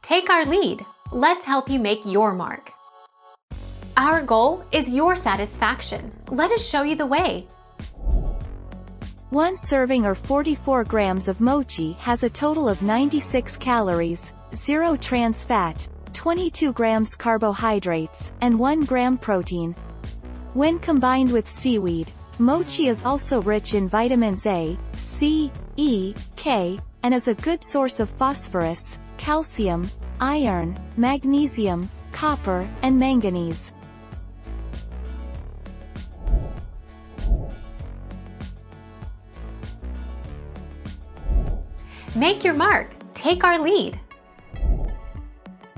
Take our lead. Let's help you make your mark. Our goal is your satisfaction. Let us show you the way. 1 serving or 44 grams of mochi has a total of 96 calories, 0 trans fat, 22 grams carbohydrates, and 1 gram protein. When combined with seaweed, mochi is also rich in vitamins A, C, E, K, and is a good source of phosphorus, calcium, iron, magnesium, copper, and manganese. Make your mark. Take our lead.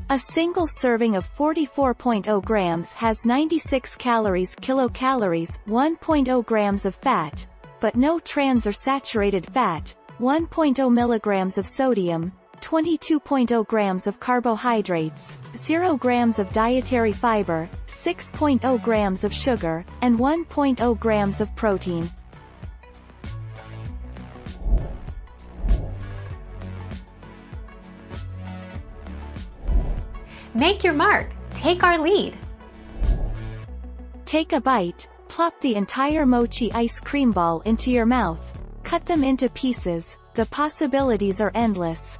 A single serving of 44.0 grams has 96 calories kilocalories, 1.0 grams of fat, but no trans or saturated fat, 1.0 milligrams of sodium, 22.0 grams of carbohydrates, 0 grams of dietary fiber, 6.0 grams of sugar, and 1.0 grams of protein. Make your mark. Take our lead. Take a bite, plop the entire mochi ice cream ball into your mouth, cut them into pieces, the possibilities are endless.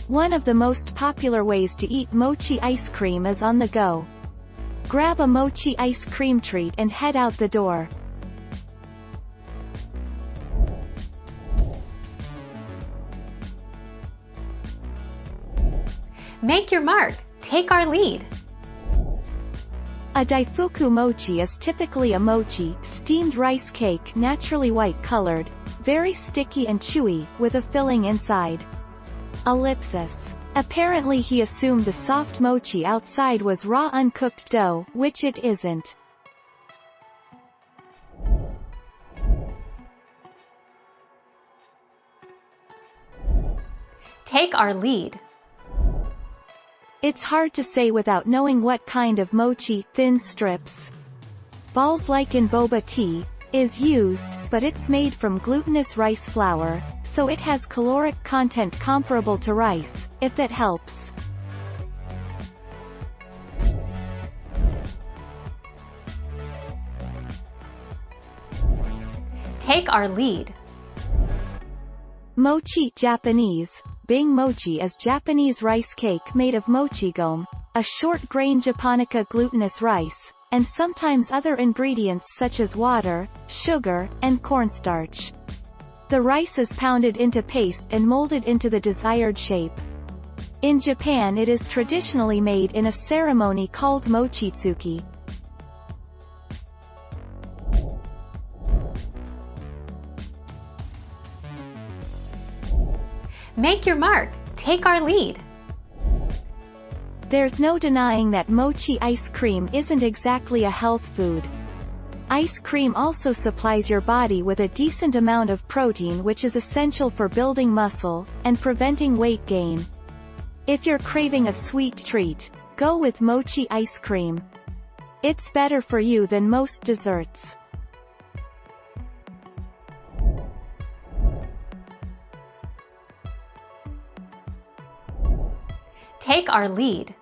One of the most popular ways to eat mochi ice cream is on the go. Grab a mochi ice cream treat and head out the door. Make your mark. Take our lead. A daifuku mochi is typically a mochi, steamed rice cake naturally white-colored, very sticky and chewy, with a filling inside. Ellipsis. Apparently he assumed the soft mochi outside was raw uncooked dough, which it isn't. Take our lead. It's hard to say without knowing what kind of mochi, thin strips. Balls like in boba tea, is used, but it's made from glutinous rice flour, so it has caloric content comparable to rice, if that helps. Take our lead. Mochi, Japanese. Bing mochi is Japanese rice cake made of mochigome, a short-grain japonica glutinous rice, and sometimes other ingredients such as water, sugar, and cornstarch. The rice is pounded into paste and molded into the desired shape. In Japan it is traditionally made in a ceremony called mochitsuki. Make your mark. Take our lead. There's no denying that mochi ice cream isn't exactly a health food. Ice cream also supplies your body with a decent amount of protein, which is essential for building muscle and preventing weight gain. If you're craving a sweet treat, go with mochi ice cream. It's better for you than most desserts. Take our lead.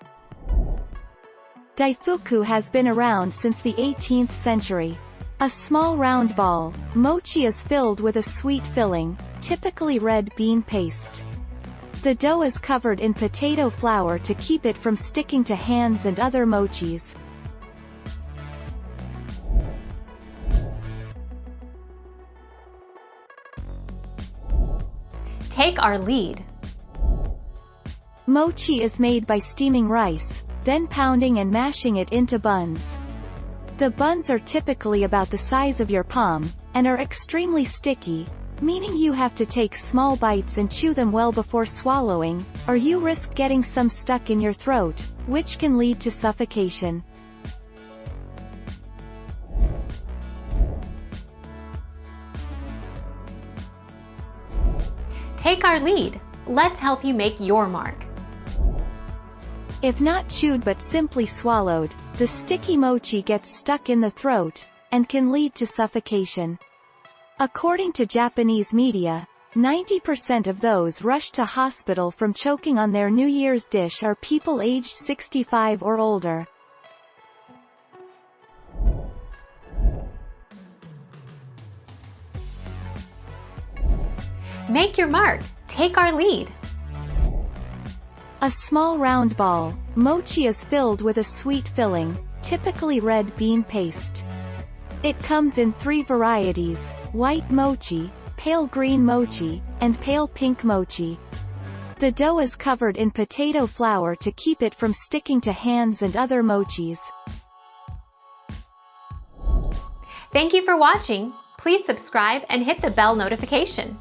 Daifuku has been around since the 18th century. A small round ball, mochi is filled with a sweet filling, typically red bean paste. The dough is covered in potato flour to keep it from sticking to hands and other mochis. Take our lead. Mochi is made by steaming rice, then pounding and mashing it into buns. The buns are typically about the size of your palm, and are extremely sticky, meaning you have to take small bites and chew them well before swallowing, or you risk getting some stuck in your throat, which can lead to suffocation. Take our lead. Let's help you make your mark. If not chewed but simply swallowed, the sticky mochi gets stuck in the throat, and can lead to suffocation. According to Japanese media, 90% of those rushed to hospital from choking on their New Year's dish are people aged 65 or older. Make your mark. Take our lead. A small round ball, mochi is filled with a sweet filling, typically red bean paste. It comes in 3 varieties: white mochi, pale green mochi, and pale pink mochi. The dough is covered in potato flour to keep it from sticking to hands and other mochis. Thank you for watching. Please subscribe and hit the bell notification.